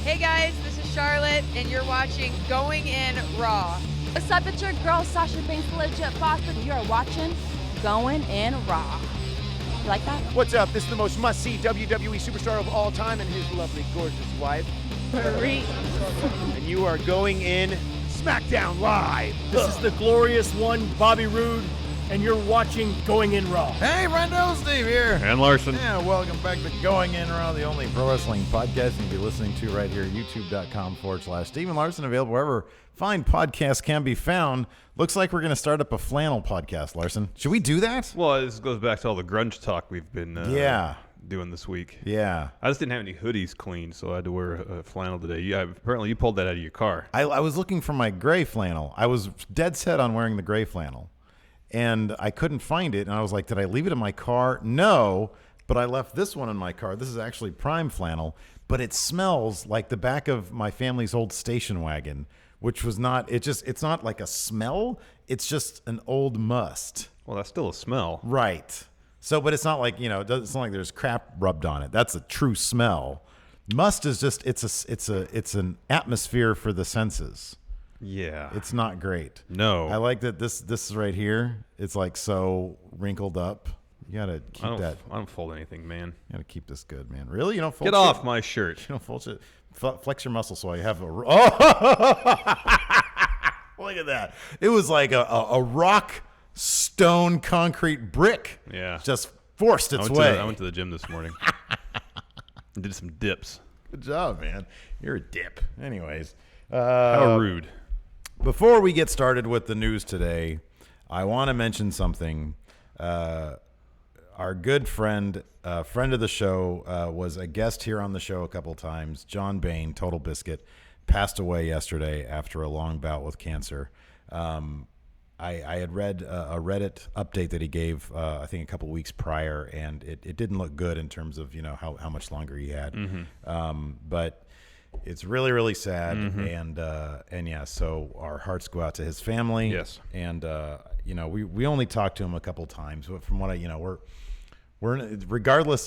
Hey guys, this is Charlotte, and you're watching Going In Raw. What's up, it's your girl Sasha Banks, Legit Boss, and you're watching Going In Raw. You like that? What's up? This is the most must-see WWE superstar of all time and his lovely, gorgeous wife. Marie. And you are going in SmackDown Live. This is the glorious one, Bobby Roode, and you're watching Going In Raw. Hey, Brendo, Steve here. And Larson. Yeah, welcome back to Going In Raw, the only pro wrestling podcast you can be listening to right here, youtube.com/Steven Larson, available wherever fine podcasts can be found. Looks like we're going to start up a flannel podcast, Larson. Should we do that? Well, this goes back to all the grunge talk we've been doing this week. Yeah. I just didn't have any hoodies clean, so I had to wear a flannel today. Apparently you pulled that out of your car. I was looking for my gray flannel. I was dead set on wearing the gray flannel, and I couldn't find it, and I was like, did I leave it in my car? No, but I left this one in my car. This is actually prime flannel, but it smells like the back of my family's old station wagon, which was not, it's not like a smell, it's just an old must. Well, that's still a smell. Right. So, but it's not like, it's not like there's crap rubbed on it. That's a true smell. Must is just, it's an atmosphere for the senses. Yeah. It's not great. No. I like that this is right here. It's like so wrinkled up. You gotta keep that. I don't fold anything, man. You gotta keep this good, man. Really? You don't fold Get off my shirt. You don't fold shit. Flex your muscle so I have a. Oh! Look at that. It was like a rock, stone, concrete brick. Yeah. Just forced its way. I went to the gym this morning. And did some dips. Good job, man. You're a dip. Anyways. How rude. Before we get started with the news today, I want to mention something. Our good friend of the show, was a guest here on the show a couple times. John Bain, TotalBiscuit, passed away yesterday after a long bout with cancer. I had read a Reddit update that he gave, I think a couple weeks prior, and it didn't look good in terms of how much longer he had. Mm-hmm. But it's really, really sad, mm-hmm. and yeah, so our hearts go out to his family. Yes, and we only talked to him a couple times, but from what we're regardless,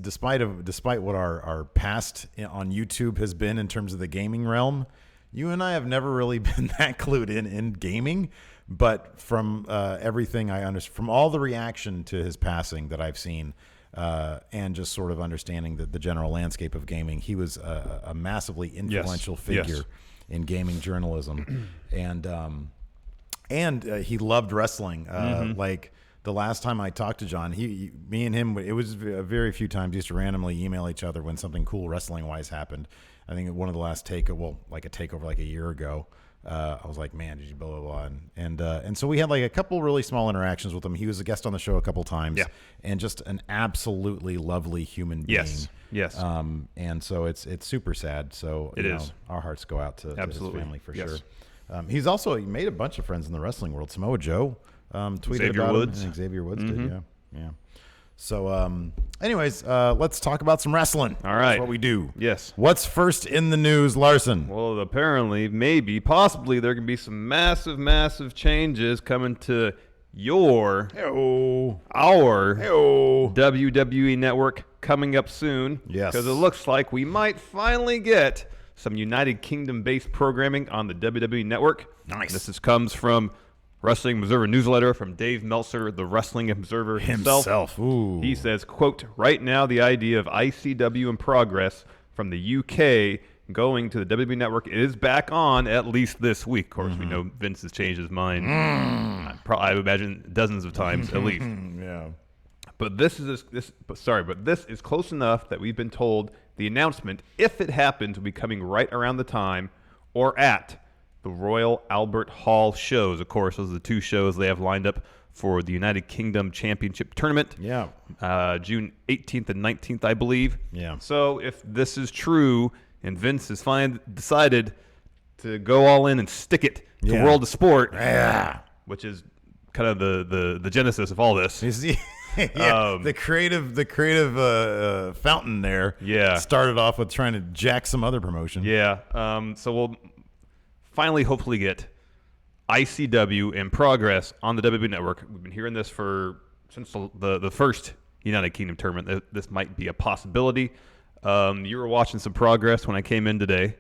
despite what our past on YouTube has been in terms of the gaming realm, you and I have never really been that clued in gaming. But from everything I understand, from all the reaction to his passing that I've seen. And just sort of understanding the general landscape of gaming, he was a massively influential figure in gaming journalism, and he loved wrestling. Mm-hmm. Like the last time I talked to John, me and him, it was very few times, used to randomly email each other when something cool wrestling wise happened. I think one of the last like a takeover like a year ago. I was like, man, did you blah, blah, blah. And so we had like a couple really small interactions with him. He was a guest on the show a couple times, and just an absolutely lovely human being. Yes. And so it's super sad. So it is. Our hearts go out to his family for sure. He made a bunch of friends in the wrestling world. Samoa Joe tweeted Xavier about Woods. him. And Xavier Woods Mm-hmm. did, yeah. So, anyways, let's talk about some wrestling. All right. That's what we do. Yes. What's first in the news, Larson? Well, apparently, possibly, there can be some massive, massive changes coming to our WWE Network coming up soon. Yes. Because it looks like we might finally get some United Kingdom-based programming on the WWE Network. Nice. This comes from Wrestling Observer newsletter from Dave Meltzer, the Wrestling Observer himself. Ooh. He says, quote, right now the idea of ICW in progress from the UK going to the WWE Network is back on at least this week. Of course, we know Vince has changed his mind. I would imagine dozens of times at least. Yeah. But this is close enough that we've been told the announcement, if it happens, will be coming right around the time or at the Royal Albert Hall shows. Of course, those are the two shows they have lined up for the United Kingdom Championship Tournament. Yeah. June 18th and 19th, I believe. Yeah. So if this is true and Vince has finally decided to go all in and stick it to World of Sport, which is kind of the genesis of all this. The creative fountain there. Started off with trying to jack some other promotion. So we'll finally hopefully get ICW in progress on the WWE Network. We've been hearing this since the first United Kingdom tournament. This might be a possibility. You were watching some Progress when I came in today,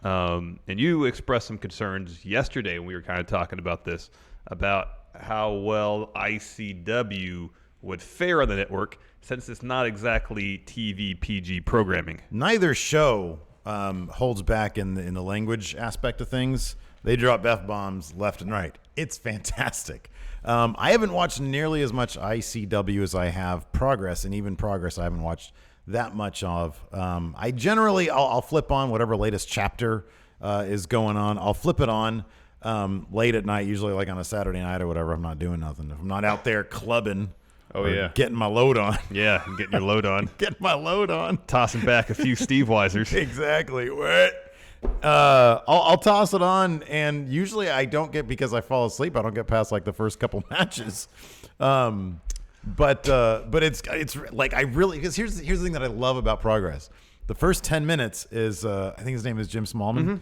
and you expressed some concerns yesterday when we were kind of talking about this, about how well ICW would fare on the network since it's not exactly TV PG programming. Neither show holds back in the language aspect of things. They drop F-bombs left and right. It's fantastic. I haven't watched nearly as much ICW as I have Progress, and even Progress I haven't watched that much of. I generally, I'll flip on whatever latest chapter is going on. I'll flip it on late at night, usually like on a Saturday night or whatever. I'm not doing nothing. If I'm not out there clubbing. Oh, yeah. Getting my load on. Yeah, and getting your load on. Getting my load on. Tossing back a few Steve Weisers. Exactly. What? I'll toss it on, and usually I don't get, because I fall asleep, I don't get past like the first couple matches. But it's like, I really, because here's the thing that I love about Progress. The first 10 minutes is I think his name is Jim Smallman,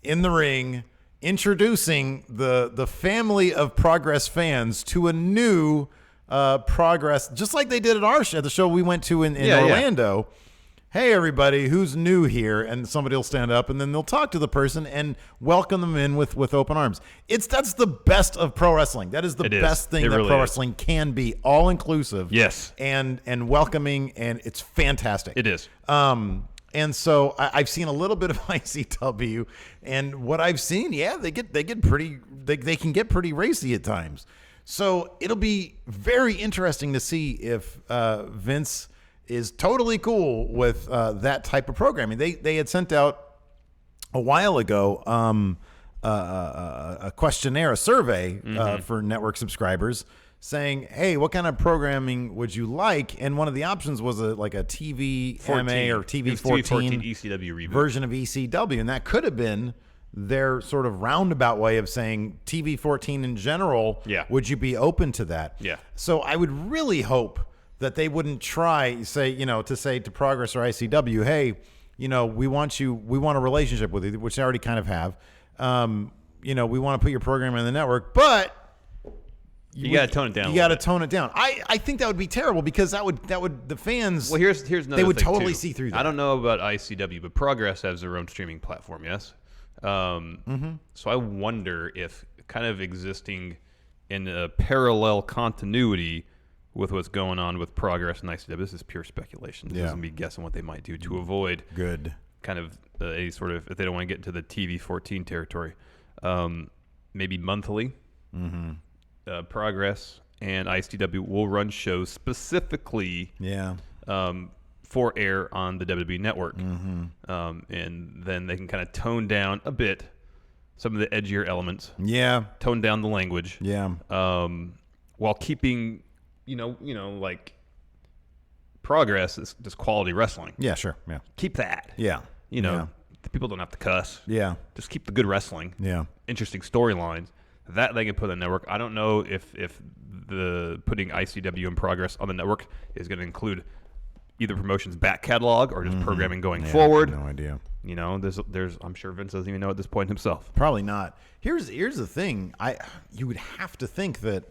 in the ring introducing the family of Progress fans to a new Progress, just like they did at the show we went to in Orlando. Hey, everybody, who's new here? And somebody will stand up, and then they'll talk to the person and welcome them in with open arms. That's the best of pro wrestling. That is the best thing that pro wrestling can be, all inclusive. Yes, and welcoming, and it's fantastic. It is. And so I've seen a little bit of ICW, and what I've seen, they can get pretty racy at times. So it'll be very interesting to see if Vince is totally cool with that type of programming. They had sent out a while ago a questionnaire, a survey for network subscribers, saying, hey, what kind of programming would you like? And one of the options was like a TV 14. MA or TV 14 ECW reboot version of ECW, and that could have been their sort of roundabout way of saying TV 14 in general. Yeah. Would you be open to that? Yeah. So I would really hope that they wouldn't try to say to Progress or ICW, hey, we want a relationship with you, which they already kind of have. We want to put your program in the network, but you got to tone it down. You got to tone it down. I think that would be terrible, because that would the fans. Well, here's another they would thing totally too. see through that. I don't know about ICW, but Progress has their own streaming platform. Yes. So I wonder if kind of existing in a parallel continuity with what's going on with Progress and ICW. This is pure speculation. This isn't me guessing what they might do to avoid kind of a sort of, if they don't want to get into the TV 14 territory, maybe monthly. Progress and ICW will run shows specifically for air on the WWE Network. And then they can kind of tone down a bit some of the edgier elements. Yeah. Tone down the language. Yeah. While keeping, like Progress is just quality wrestling. Yeah, sure. Yeah. Keep that. Yeah. The people don't have to cuss. Yeah. Just keep the good wrestling. Yeah. Interesting storylines. That they can put on the network. I don't know if the putting ICW in Progress on the network is going to include either promotion's back catalog or just programming going forward. I have no idea. There's I'm sure Vince doesn't even know at this point himself. Probably not. Here's the thing. You would have to think that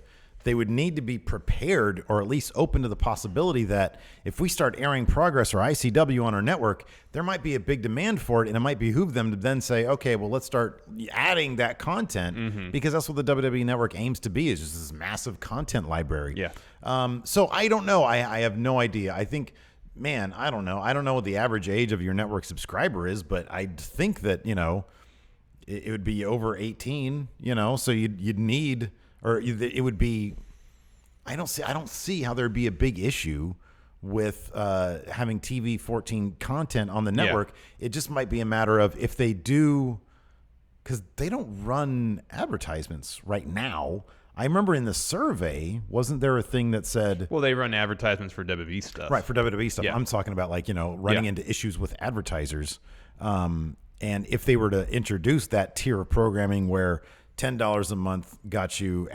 they would need to be prepared, or at least open to the possibility that if we start airing Progress or ICW on our network, there might be a big demand for it, and it might behoove them to then say, okay, well, let's start adding that content, because that's what the WWE Network aims to be, is just this massive content library. Yeah. So I don't know. I have no idea. I think, man, I don't know. I don't know what the average age of your network subscriber is, but I think that, it would be over 18, so you'd need... Or it would be, I don't see how there'd be a big issue with having TV 14 content on the network. Yeah. It just might be a matter of if they do, because they don't run advertisements right now. I remember in the survey, wasn't there a thing that said... Well, they run advertisements for WWE stuff. Right, for WWE stuff. Yeah. I'm talking about running into issues with advertisers. And if they were to introduce that tier of programming where $10 a month got you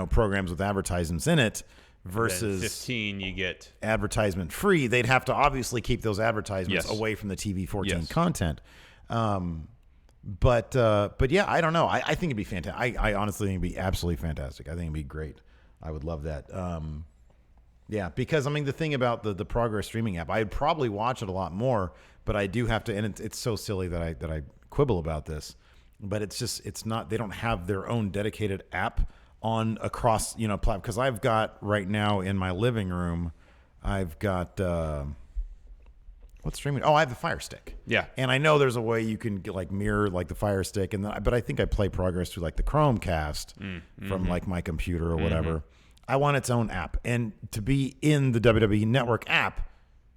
programs with advertisements in it versus 15 you get advertisement free, they'd have to obviously keep those advertisements away from the TV 14 content. But yeah, I don't know. I think it'd be fantastic. I honestly think it'd be absolutely fantastic. I think it'd be great. I would love that. Yeah, because I mean the thing about the Progress streaming app, I'd probably watch it a lot more, but I do have to, and it's so silly that I quibble about this, but it's not, they don't have their own dedicated app on across platform, because I've got right now in my living room, I've got what's streaming? Oh, I have the Fire Stick. Yeah, and I know there's a way you can get, like mirror like the Fire Stick, but I think I play Progress through like the Chromecast from like my computer or whatever. I want its own app, and to be in the WWE Network app,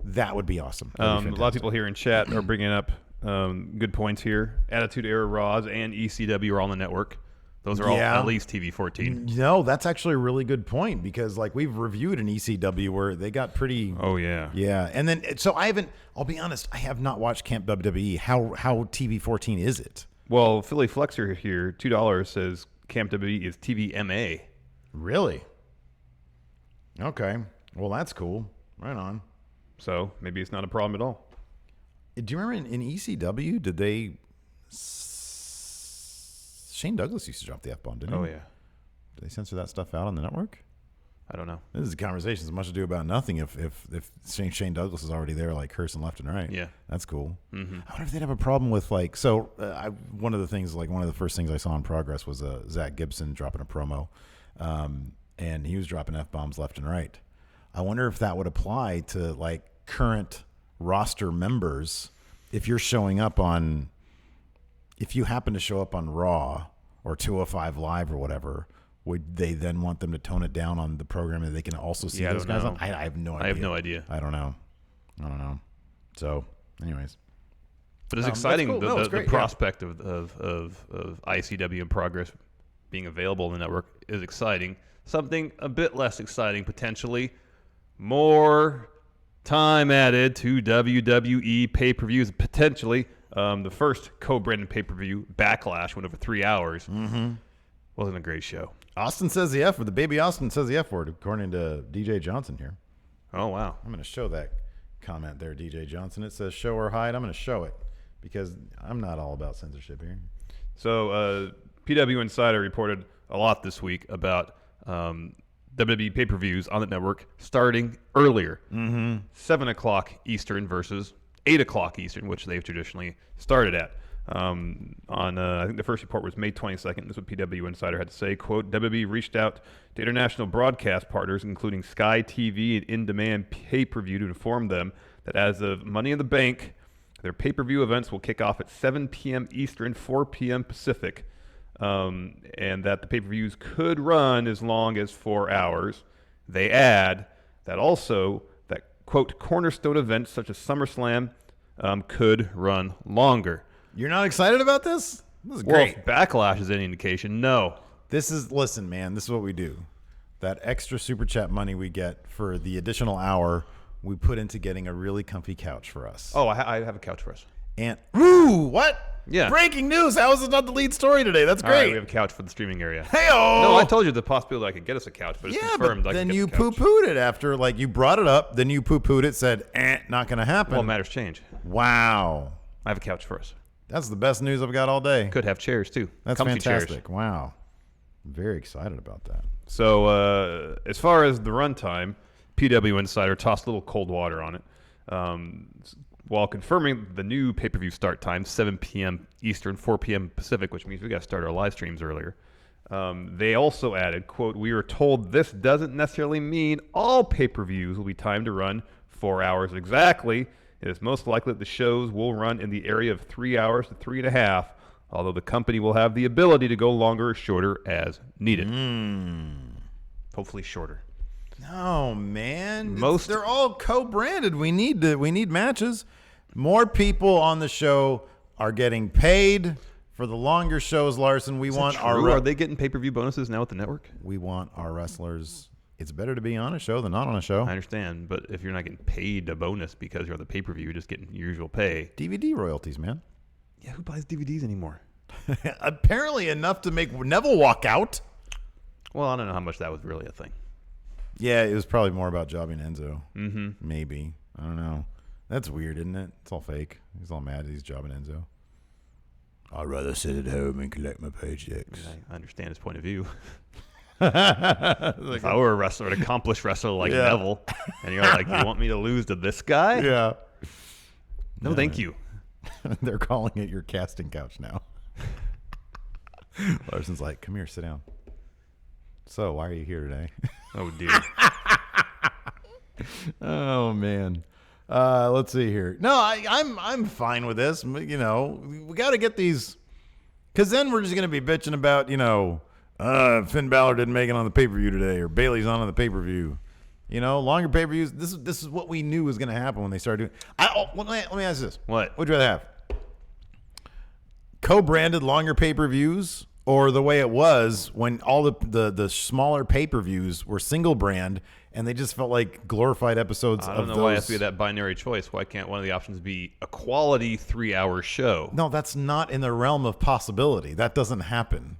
that would be awesome. A lot of people here in chat are bringing up good points here. Attitude Era Raws and ECW are on the network. Those are all at least TV 14. No, that's actually a really good point, because like we've reviewed an ECW where they got pretty. Oh yeah, yeah. And then so I haven't. I'll be honest, I have not watched Camp WWE. How TV 14 is it? Well, Philly Flexer here, $2 says Camp WWE is TVMA. Really? Okay. Well, that's cool. Right on. So maybe it's not a problem at all. Do you remember in ECW, did they... Shane Douglas used to drop the F-bomb, didn't he? Oh, yeah. Did they censor that stuff out on the network? I don't know. This is a conversation as much ado about nothing if Shane Douglas is already there, like cursing left and right. Yeah. That's cool. Mm-hmm. I wonder if they'd have a problem with like, so one of the first things I saw in Progress was Zach Gibson dropping a promo. And he was dropping F-bombs left and right. I wonder if that would apply to like current roster members. If you're showing up on, if you happen to show up on Raw or 205 Live or whatever, would they then want them to tone it down on the program and they can also see those guys on? I have no idea. I have no idea. I don't know. So, anyways. But it's exciting, cool. the prospect of ICW and Progress being available on the network is exciting. Something a bit less exciting, potentially. More time added to WWE pay-per-views. Potentially, the first co-branded pay-per-view, Backlash, went over 3 hours. Mm-hmm. Wasn't a great show. Austin says the F word. The baby Austin says the F word, according to DJ Johnson here. Oh, wow. I'm going to show that comment there, DJ Johnson. It says show or hide. I'm going to show it because I'm not all about censorship here. So, PW Insider reported a lot this week about WWE pay-per-views on the network starting earlier. 7 o'clock Eastern versus 8 o'clock Eastern, which they've traditionally started at. I think the first report was May 22nd. This is what PW Insider had to say. Quote, WWE reached out to international broadcast partners, including Sky TV and In-Demand Pay-Per-View, to inform them that as of Money in the Bank, their pay-per-view events will kick off at 7 p.m. Eastern, 4 p.m. Pacific. And that the pay-per-views could run as long as 4 hours. They add that also that, quote, cornerstone events such as SummerSlam could run longer. You're not excited about this? This is Well, great. if Backlash is any indication, no. Listen, man, this is what we do. That extra super chat money we get for the additional hour, we put into getting a really comfy couch for us. Oh, I have a couch for us. And, ooh, what? Yeah. Breaking news. How is this not the lead story today? That's All right, great. we have a couch for the streaming area. Hey-oh. No, I told you the possibility I could get us a couch, but it's confirmed. But I then can you get the couch. poo-pooed it after, like, you brought it up, then you poo-pooed it, said, not going to happen. Well, matters change. Wow. I have a couch for us. That's the best news I've got all day. Could have chairs, too. That's Comfy fantastic. Chairs. Wow. I'm very excited about that. So as far as the runtime, PW Insider tossed a little cold water on it. While confirming the new pay-per-view start time, 7 p.m. Eastern, 4 p.m. Pacific, which means we got to start our live streams earlier. They also added, quote, we are told this doesn't necessarily mean all pay-per-views will be timed to run 4 hours exactly. It is most likely that the shows will run in the area of 3 hours to 3.5, although the company will have the ability to go longer or shorter as needed. Hopefully shorter. No, man. They're all co-branded. We need matches. More people on the show are getting paid for the longer shows, Larson. Are they getting pay-per-view bonuses now with the network? We want our wrestlers. It's better to be on a show than not on a show. I understand, but if you're not getting paid a bonus because you're on the pay-per-view, you're just getting your usual pay. DVD royalties, man. Yeah, who buys DVDs anymore? Apparently enough to make Neville walk out. Well, I don't know how much that was really a thing. Yeah, it was probably more about jobbing Enzo. Mm-hmm. Maybe. I don't know. That's weird, isn't it? It's all fake. He's all mad that he's jobbing Enzo. I'd rather sit at home and collect my paychecks. I understand his point of view. If I were a wrestler, an accomplished wrestler like Neville, and you're like, you want me to lose to this guy? Yeah. No, thank you. They're calling it your casting couch now. Larson's like, come here, sit down. So, why are you here today? Oh, dear. Oh, man. Let's see here. No, I'm fine with this. You know, we got to get these, because then we're just going to be bitching about, you know, Finn Balor didn't make it on the pay-per-view today, or Bailey's on the pay-per-view. You know, longer pay-per-views. This is what we knew was going to happen when they started doing. Let me ask this. What? Would you rather have co-branded longer pay-per-views, or the way it was when all the smaller pay-per-views were single brand and they just felt like glorified episodes of those? I don't know why it has to be that binary choice. Why can't one of the options be a quality 3-hour show? No, that's not in the realm of possibility. That doesn't happen.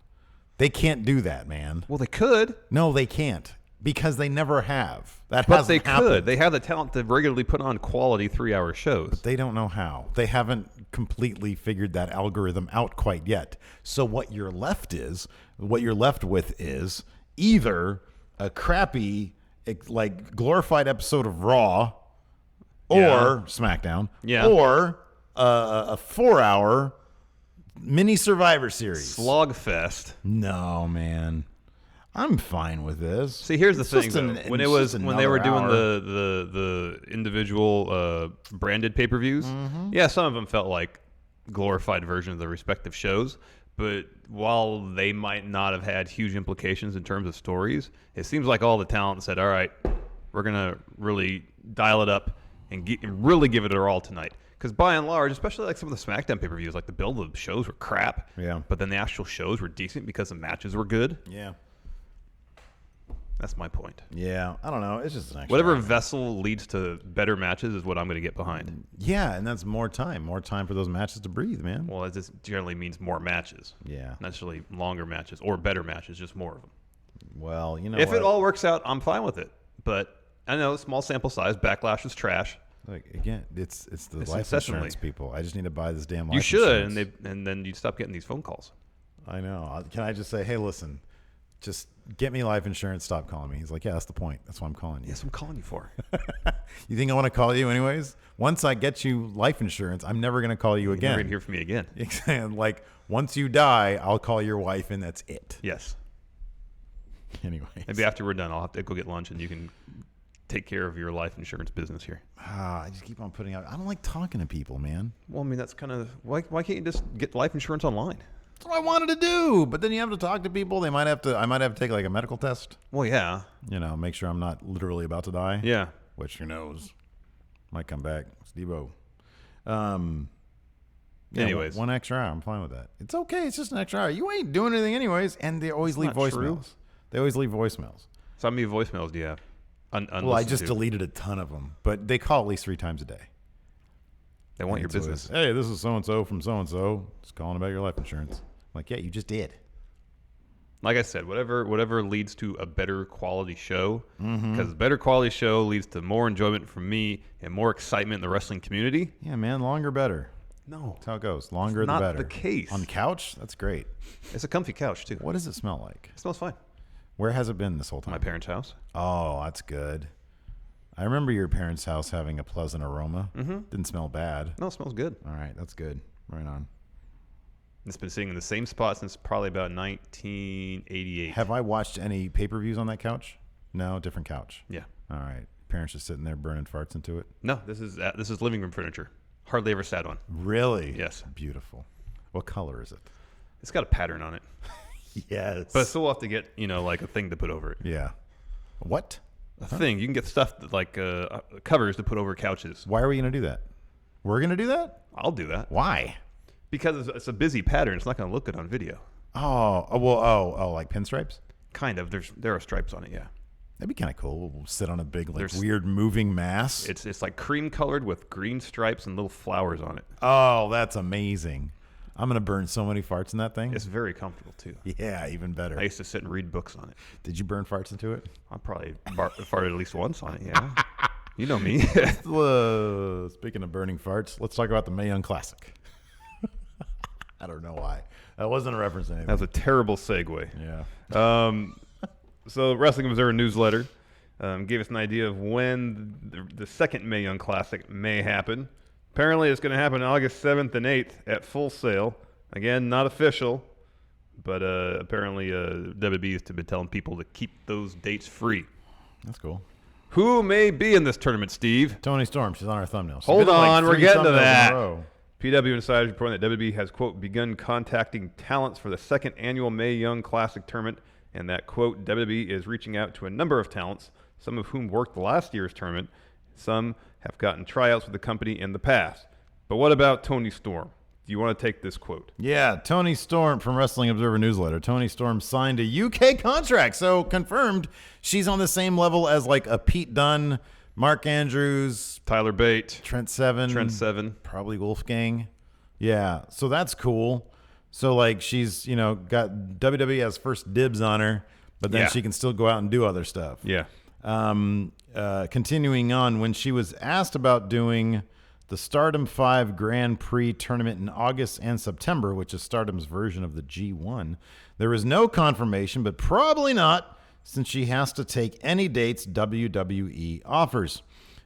They can't do that, man. Well, they could. No, they can't, because they never have. That But hasn't they happened. could. They have the talent to regularly put on quality 3-hour shows. They don't know how. They haven't completely figured that algorithm out quite yet. So what you're left with is either a crappy, like, glorified episode of Raw or SmackDown, or a 4-hour mini Survivor Series. Slogfest. No, man. I'm fine with this. See, here's the thing, just when they were doing the individual branded pay-per-views, yeah, some of them felt like glorified versions of the respective shows. But while they might not have had huge implications in terms of stories, it seems like all the talent said, all right, we're going to really dial it up and really give it our all tonight. Because by and large, especially like some of the SmackDown pay-per-views, like the build of the shows were crap. Yeah. But then the actual shows were decent because the matches were good. Yeah. That's my point. Yeah. I don't know. It's just an extra Whatever hour. vessel leads to better matches is what I'm going to get behind. Yeah, and that's more time for those matches to breathe, man. Well, it just generally means more matches. Yeah. Not necessarily longer matches or better matches, just more of them. Well, you know, If what? it all works out, I'm fine with it. But I know, small sample size, Backlash is trash. Like, again, it's the life incessantly. insurance people. I just need to buy this damn life You should, insurance. and then you'd stop getting these phone calls. I know. Can I just say, hey, listen, just get me life insurance. Stop calling me. He's like, yeah, that's the point. That's why I'm calling you. Yes, I'm calling you for. You think I want to call you anyways? Once I get you life insurance, I'm never going to call you You're again. going to hear from me again. Exactly. Like, once you die, I'll call your wife, and that's it. Yes. Anyways. Maybe after we're done, I'll have to go get lunch, and you can take care of your life insurance business here. I just keep on putting out. I don't like talking to people, man. Well, I mean, that's kind of why can't you just get life insurance online? That's what I wanted to do, but then you have to talk to people. I might have to take like a medical test. Well, yeah. You know, make sure I'm not literally about to die. Yeah. Which, who knows, might come back. Steve-O. Anyways. one extra hour. I'm fine with that. It's okay. It's just an extra hour. You ain't doing anything anyways, and they always leave not true. voicemails. They always leave voicemails. So how many voicemails do you have? Well, I just deleted a ton of them, but they call at least 3 times a day. They want your And so business. it's, hey, this is so-and-so from so-and-so. Just calling about your life insurance. I'm like, yeah, you just did. Like I said, whatever leads to a better quality show, because a better quality show leads to more enjoyment from me and more excitement in the wrestling community. Yeah, man, longer, better. No, That's how it goes. Longer, not the better. the case. On couch? That's great. It's a comfy couch too. What does it smell like? It smells fine. Where has it been this whole time? My parents' house. Oh, that's good. I remember your parents' house having a pleasant aroma. Didn't smell bad. No, it smells good. All right, that's good. Right on. It's been sitting in the same spot since probably about 1988. Have I watched any pay-per-views on that couch? No, different couch. Yeah. All right. Parents just sitting there burning farts into it. No, this is living room furniture. Hardly ever sat on. Really? Yes. Beautiful. What color is it? It's got a pattern on it, Yes. but still have to get like a thing to put over it. Yeah. What? A thing you can get stuff that, like covers to put over couches. Why are we going to do that? We're going to do that? I'll do that Why? because it's a busy pattern. It's not going to look good on video. Like pinstripes? Kind of. There are stripes on it. Yeah. That'd be kind of cool. We'll sit on a big, like, There's- weird moving mass. It's like cream colored with green stripes and little flowers on it. Oh, that's amazing. I'm going to burn so many farts in that thing. It's very comfortable too. Yeah, even better. I used to sit and read books on it. Did you burn farts into it? I probably farted at least once on it. Yeah. You know me. Speaking of burning farts, let's talk about the Mae Young Classic. I don't know why. That wasn't a reference to anything. That was a terrible segue. Yeah. So Wrestling Observer newsletter gave us an idea of when the second Mae Young Classic may happen. Apparently, it's going to happen August 7th and 8th at Full Sail. Again, not official, but apparently WWE has been telling people to keep those dates free. That's cool. Who may be in this tournament, Steve? Tony Storm. She's on our thumbnail. She's Hold been in, like, on, we're 3 getting to thumbnails in a that. row. PW Insider is reporting that WWE has, quote, begun contacting talents for the second annual Mae Young Classic tournament, and that, quote, WWE is reaching out to a number of talents, some of whom worked last year's tournament. Some have gotten tryouts with the company in the past. But what about Tony Storm? Do you want to take this quote? Yeah, Tony Storm from Wrestling Observer Newsletter. Tony Storm signed a UK contract, so confirmed she's on the same level as like a Pete Dunne, Mark Andrews, Tyler Bate, Trent Seven, probably Wolfgang. Yeah, so that's cool. So like she's, got WWE has first dibs on her, but then she can still go out and do other stuff. Yeah. Continuing on, when she was asked about doing the Stardom 5 Grand Prix tournament in August and September, which is Stardom's version of the G1, there was no confirmation, but probably not, since she has to take any dates WWE offers.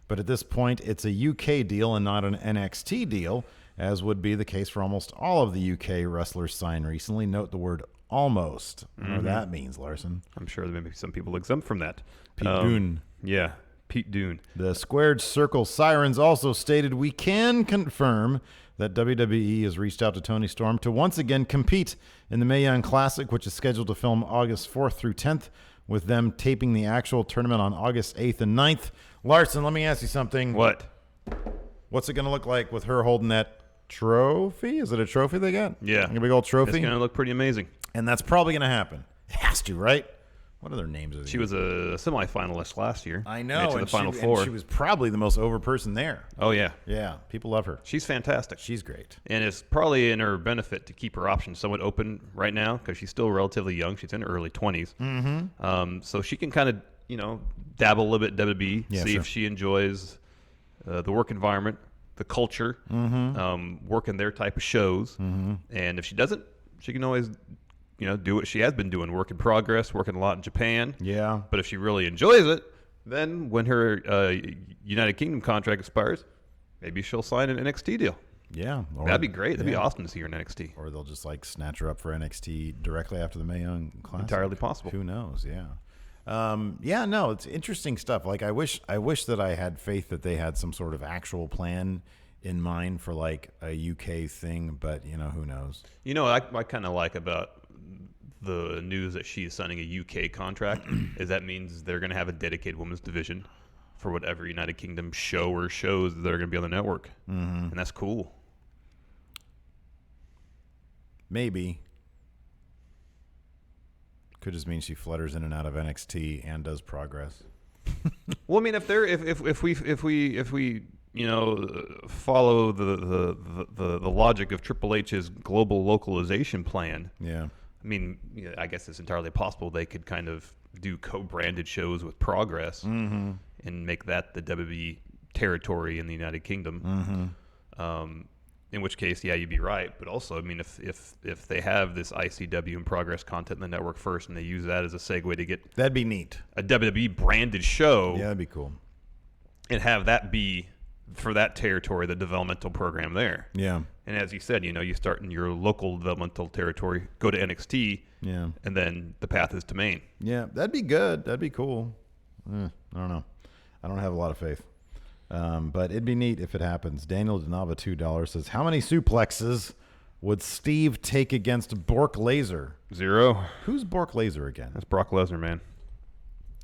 But at this point, it's a UK deal and not an NXT deal, as would be the case for almost all of the UK wrestlers signed recently. Note the word almost. I don't know what that means, Larson. I'm sure there may be some people exempt from that. Pete Dunne. Yeah, Pete Dunne. The Squared Circle Sirens also stated, we can confirm that WWE has reached out to Tony Storm to once again compete in the Mae Young Classic, which is scheduled to film August 4th through 10th, with them taping the actual tournament on August 8th and 9th. Larson, let me ask you something. What? What's it going to look like with her holding that trophy? Is it a trophy they got? Yeah. A big old trophy? It's going to look pretty amazing. And that's probably going to happen. It has to, right? What other names are there? She was a semifinalist last year. I know. Made it to the Final Four. And she was probably the most over person there. Oh, yeah. Yeah, people love her. She's fantastic. She's great. And it's probably in her benefit to keep her options somewhat open right now because she's still relatively young. She's in her early 20s. Mm-hmm. So she can kind of, dabble a little bit at WWE, see if she enjoys the work environment, the culture, working their type of shows. And if she doesn't, she can always do what she has been doing, work in progress, working a lot in Japan. Yeah. But if she really enjoys it, then when her United Kingdom contract expires, maybe she'll sign an NXT deal. Yeah. That'd be great. That'd be awesome to see her in NXT. Or they'll just snatch her up for NXT directly after the Mae Young Classic. Entirely possible. Who knows? Yeah. No, it's interesting stuff. I wish that I had faith that they had some sort of actual plan in mind for a UK thing, but who knows? I kind of like about the news that she's signing a UK contract is that means they're going to have a dedicated women's division for whatever United Kingdom show or shows that are going to be on the network. And that's cool. Maybe. Could just mean she flutters in and out of NXT and does progress. Well, I mean, if we follow the logic of Triple H's global localization plan. Yeah. I mean, I guess it's entirely possible they could kind of do co-branded shows with Progress and make that the WWE territory in the United Kingdom. In which case, yeah, you'd be right. But also, I mean, if they have this ICW and Progress content in the network first, and they use that as a segue to get that'd be neat, a WWE branded show. Yeah, that'd be cool, and have that be for that territory the developmental program there. Yeah. And as you said, you start in your local developmental territory, go to NXT, yeah, and then the path is to Maine. Yeah, that'd be good. That'd be cool. I don't know. I don't have a lot of faith. But it'd be neat if it happens. Daniel Denava $2 says, how many suplexes would Steve take against Bork Laser? 0. Who's Bork Laser again? That's Brock Lesnar, man.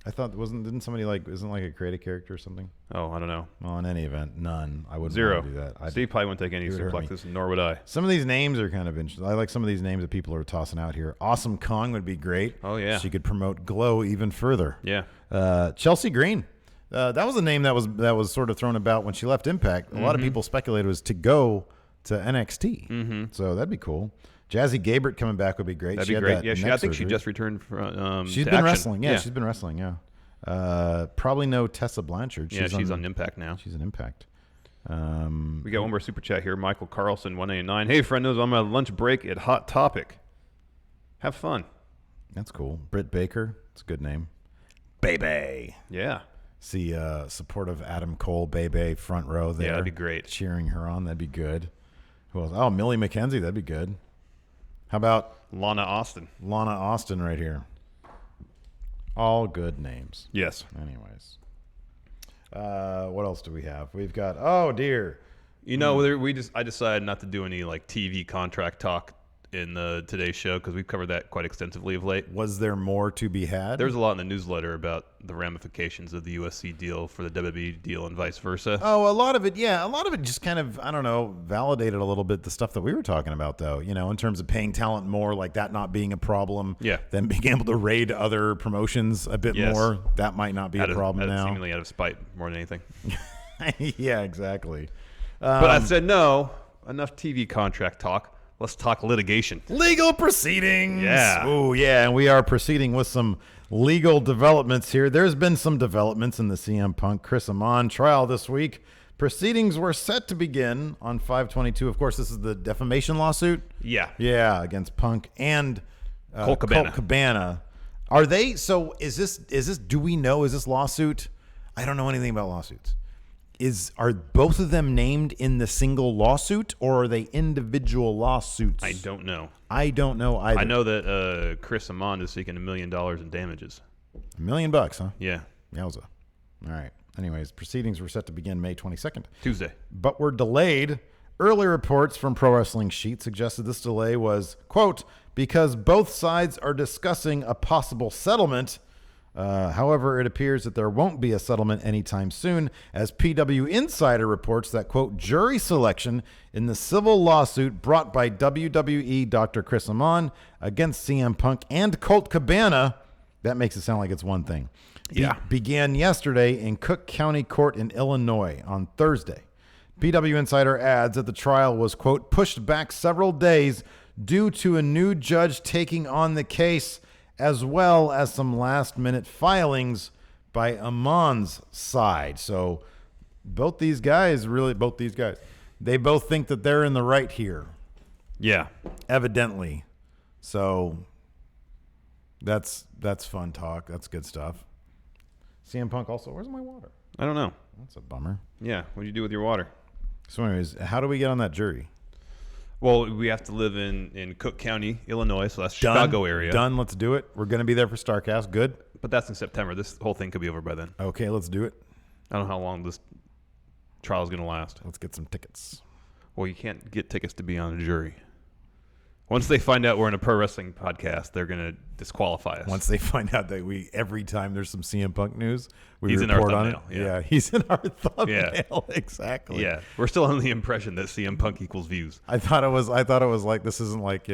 I thought didn't somebody isn't a creative character or something? Oh, I don't know. Well, in any event, none. I wouldn't 0. want to do that. Steve probably wouldn't take any suplexes, nor would I. Some of these names are kind of interesting. I like some of these names that people are tossing out here. Awesome Kong would be great. Oh, yeah. She could promote Glow even further. Yeah. Chelsea Green. That was a name that was sort of thrown about when she left Impact. A lot of people speculated it was to go to NXT. So that'd be cool. Jazzy Gabert coming back would be great. That'd be great. Yeah, I think she just returned from she's been wrestling. Yeah, she's been wrestling. Yeah. Probably no Tessa Blanchard. She's on Impact now. She's an Impact. We got one more super chat here. Michael Carlson, 189. Hey, friend, knows I'm on my lunch break at Hot Topic. Have fun. That's cool. Britt Baker. It's a good name. Bebe. Yeah. See supportive Adam Cole, Bebe, front row there. Yeah, that'd be great. Cheering her on. That'd be good. Who else? Oh, Millie McKenzie. That'd be good. How about Lana Austin? Lana Austin right here. All good names. Yes. Anyways. What else do we have? We've got, oh, dear. You know, I decided not to do any like TV contract talk in today's show because we've covered that quite extensively of late. Was there more to be had? There's a lot in the newsletter about the ramifications of the USC deal for the WWE deal and vice versa. Oh, a lot of it, yeah. A lot of it just kind of, I don't know, validated a little bit the stuff that we were talking about, though, you know, in terms of paying talent more, like that not being a problem. Yeah. Then being able to raid other promotions a bit Yes. more. That might not be a problem now. Seemingly out of spite more than anything. Yeah, exactly. But I said, no, enough TV contract talk. Let's talk litigation. Legal proceedings. Yeah. Oh, yeah. And we are proceeding with some legal developments here. There's been some developments in the CM Punk Chris Amon trial this week. Proceedings were set to begin on 5/22. Of course, this is the defamation lawsuit. Yeah. Yeah, against Punk and Colt Cabana. Colt Cabana. Are they? So is this? Do we know? Is this lawsuit? I don't know anything about lawsuits. Are both of them named in the single lawsuit, or are they individual lawsuits? I don't know. I don't know either. I know that Chris Amon is seeking $1 million in damages. $1 million, huh? Yeah. Yowza. All right. Anyways, proceedings were set to begin May 22nd. Tuesday. But were delayed. Early reports from Pro Wrestling Sheet suggested this delay was, quote, because both sides are discussing a possible settlement. However, it appears that there won't be a settlement anytime soon, as PW Insider reports that, quote, jury selection in the civil lawsuit brought by WWE Dr. Chris Amon against CM Punk and Colt Cabana, that makes it sound like it's one thing, began yesterday in Cook County Court in Illinois on Thursday. PW Insider adds that the trial was, quote, pushed back several days due to a new judge taking on the case, as well as some last-minute filings by Amon's side. So both these guys, they both think that they're in the right here. Yeah. Evidently. So that's fun talk. That's good stuff. CM Punk also, where's my water? I don't know. That's a bummer. Yeah. What do you do with your water? So anyways, how do we get on that jury? Well, we have to live in Cook County, Illinois, so that's Chicago area. Done. Let's do it. We're going to be there for StarCast. Good. But that's in September. This whole thing could be over by then. Okay, let's do it. I don't know how long this trial is going to last. Let's get some tickets. Well, you can't get tickets to be on a jury. Once they find out we're in a pro wrestling podcast, they're going to disqualify us. Once they find out that every time there's some CM Punk news, we He's report in our on it. thumbnail, yeah. He's in our thumbnail. Yeah. Exactly. Yeah, we're still under the impression that CM Punk equals views. I thought it was like, this isn't like,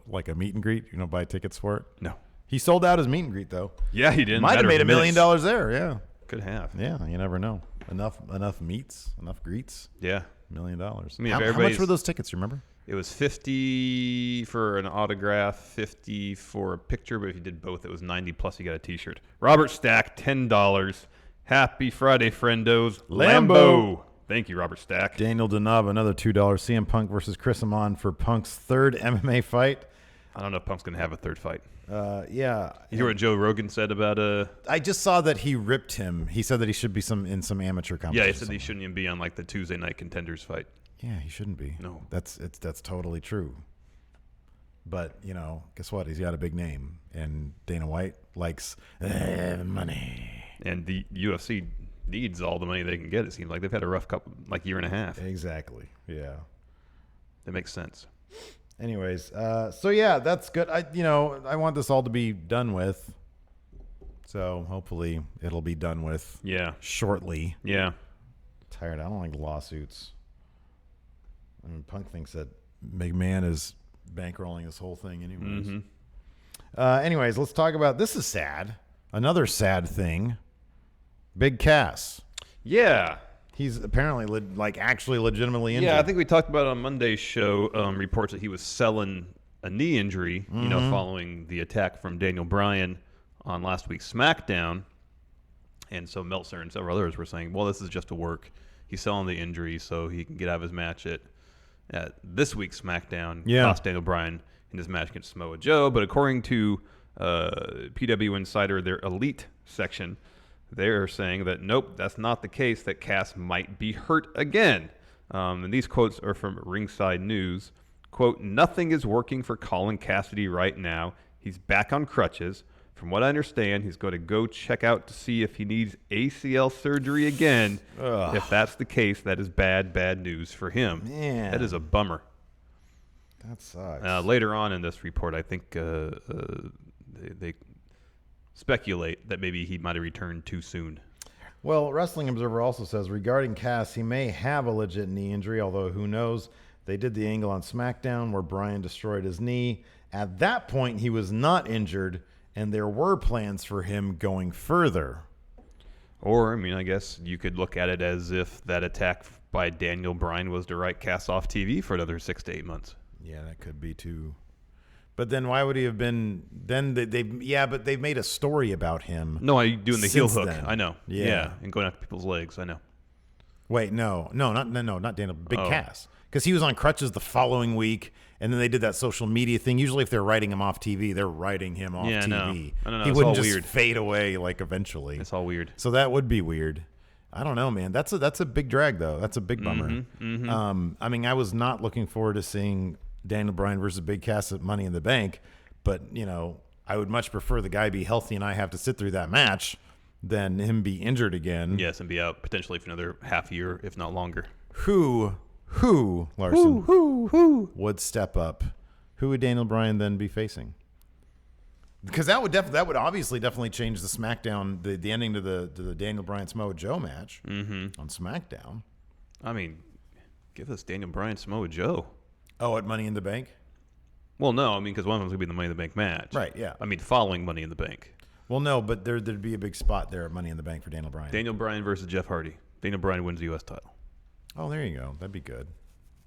like a meet and greet, buy tickets for it. No. He sold out his meet and greet though. Yeah, he did. Might have made $1 million there. Yeah. Could have. Yeah. You never know. Enough meets, enough greets. Yeah. $1 million. mean, how much were those tickets? You remember? It was $50 for an autograph, $50 for a picture, but if you did both, it was $90 plus you got a T-shirt. Robert Stack, $10. Happy Friday, friendos. Lambo. Thank you, Robert Stack. Daniel Denab, another $2. CM Punk versus Chris Amon for Punk's third MMA fight. I don't know if Punk's going to have a third fight. Yeah. You hear what Joe Rogan said about I just saw that he ripped him. He said that he should be in some amateur competition. Yeah, he said he shouldn't even be on like the Tuesday Night Contenders fight. Yeah, he shouldn't be. No. That's totally true. But, guess what? He's got a big name, and Dana White likes money. And the UFC needs all the money they can get. It seems like they've had a rough year and a half. Exactly. Yeah. That makes sense. Anyways, so yeah, that's good. I want this all to be done with. So hopefully it'll be done with. Yeah. Shortly. Yeah. Tired. I don't like lawsuits. I mean, Punk thinks that McMahon is bankrolling this whole thing anyways. Mm-hmm. Anyways, let's talk about, this is sad. Another sad thing. Big Cass. Yeah. He's apparently actually legitimately injured. Yeah, I think we talked about it on Monday's show, reports that he was selling a knee injury, following the attack from Daniel Bryan on last week's SmackDown. And so Meltzer and several others were saying, well, this is just a work. He's selling the injury so he can get out of his match at this week's SmackDown. Yeah. Cost Daniel Bryan in his match against Samoa Joe. But according to PW Insider, their elite section, they're saying that nope, that's not the case, that Cass might be hurt again. And these quotes are from Ringside News. Quote, nothing is working for Colin Cassidy right now. He's back on crutches. From what I understand, he's going to go check out to see if he needs ACL surgery again. Ugh. If that's the case, that is bad news for him. Man. That is a bummer. That sucks. Later on in this report, I think they speculate that maybe he might have returned too soon. Well, Wrestling Observer also says regarding Cass, he may have a legit knee injury, although who knows? They did the angle on SmackDown where Bryan destroyed his knee. At that point, he was not injured, and there were plans for him going further. Or, I mean, I guess you could look at it as if that attack by Daniel Bryan was to write Cass off TV for another 6 to 8 months. Yeah, that could be too. But then why would he have been? Then but they've made a story about him. No, I'm doing the heel since hook. then. I know. Yeah. And going after people's legs. I know. Wait, not Daniel, Big Cass, because he was on crutches the following week, and then they did that social media thing. Usually, if they're writing him off TV, they're writing him off TV. I know. He It's wouldn't all just weird. fade away like eventually. It's all weird. So that would be weird. I don't know, man. That's a big drag though. That's a big bummer. I mean, I was not looking forward to seeing Daniel Bryan versus Big Cass at Money in the Bank, but I would much prefer the guy be healthy and I have to sit through that match than him be injured again. Yes, and be out potentially for another half year, if not longer. Who, Larson, who would step up? Who would Daniel Bryan then be facing? Because that would obviously definitely change the SmackDown, the ending to the Daniel Bryan Samoa Joe match on SmackDown. I mean, give us Daniel Bryan, Samoa Joe. Oh, at Money in the Bank? Well, no, I mean, because one of them's going to be the Money in the Bank match. Right, yeah. I mean, following Money in the Bank. Well, no, but there'd be a big spot there at Money in the Bank for Daniel Bryan. Daniel Bryan versus Jeff Hardy. Daniel Bryan wins the U.S. title. Oh, there you go. That'd be good.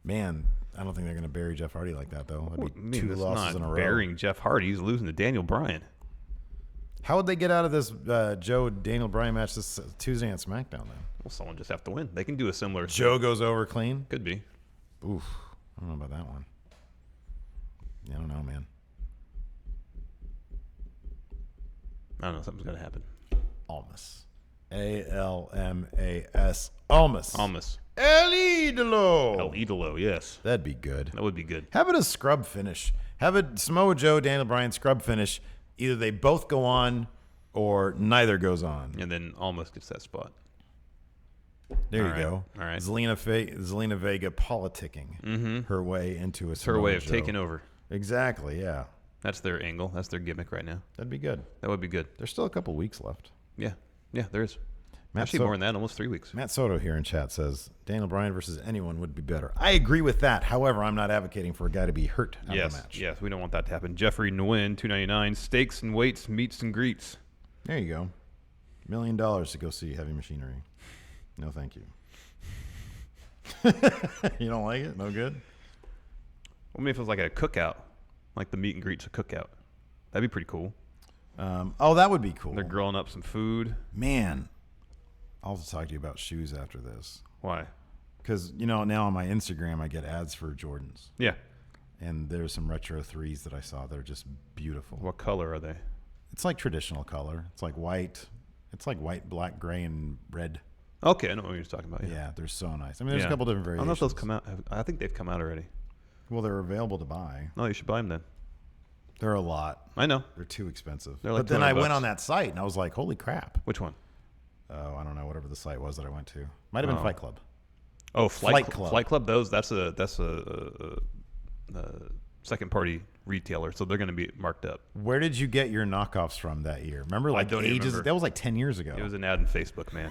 Man, I don't think they're going to bury Jeff Hardy like that, though. That'd be two that's losses not in a row. burying Jeff Hardy. He's losing to Daniel Bryan. How would they get out of this Joe-Daniel Bryan match this Tuesday on SmackDown, then? Well, someone just have to win. They can do a similar. Joe goes over clean? Could be. Oof. I don't know about that one. Yeah, I don't know, man. I don't know. Something's going to happen. Almas. A-L-M-A-S. Almas. Almas. El Idolo. El Idolo, yes. That'd be good. That would be good. Have it a scrub finish. Have it Samoa Joe, Daniel Bryan scrub finish. Either they both go on or neither goes on. And then Almas gets that spot. There All you right. go. All right. Zelina Vega politicking her way into a It's her way of Joe. taking over. Exactly, yeah. That's their angle. That's their gimmick right now. That'd be good. That would be good. There's still a couple weeks left. Yeah. Yeah, there is. Matt Actually, more than that, almost 3 weeks. Matt Soto here in chat says Daniel Bryan versus anyone would be better. I agree with that. However, I'm not advocating for a guy to be hurt out of the match. Yes, we don't want that to happen. Jeffrey Nguyen, $2.99. Steaks and weights, meets and greets. There you go. $1 million to go see Heavy Machinery. No, thank you. You don't like it? No good? Well, maybe if it was like a cookout, like the meet and greets a cookout. That'd be pretty cool. That would be cool. They're grilling up some food. Man, I'll talk to you about shoes after this. Why? Because, now on my Instagram, I get ads for Jordans. Yeah. And there's some retro 3s that I saw that are just beautiful. What color are they? It's like traditional color. It's like white. It's like white, black, gray, and red. Okay, I know what you're talking about. Yeah, they're so nice. I mean, there's a couple different I variations. don't know if those come out. I think they've come out already. Well, they're available to buy. No, you should buy them then. They're a lot. I know. They're too expensive. They're like but then I went $200. on that site, and I was like, holy crap. Which one? Oh, I don't know, whatever the site was that I went to. Might have been Fight Club. Oh, Flight Club. Flight Club. That's a second party retailer, so they're going to be marked up. Where did you get your knockoffs from that year? Remember, like don't even ages? remember. That was like 10 years ago. It was an ad in Facebook, man.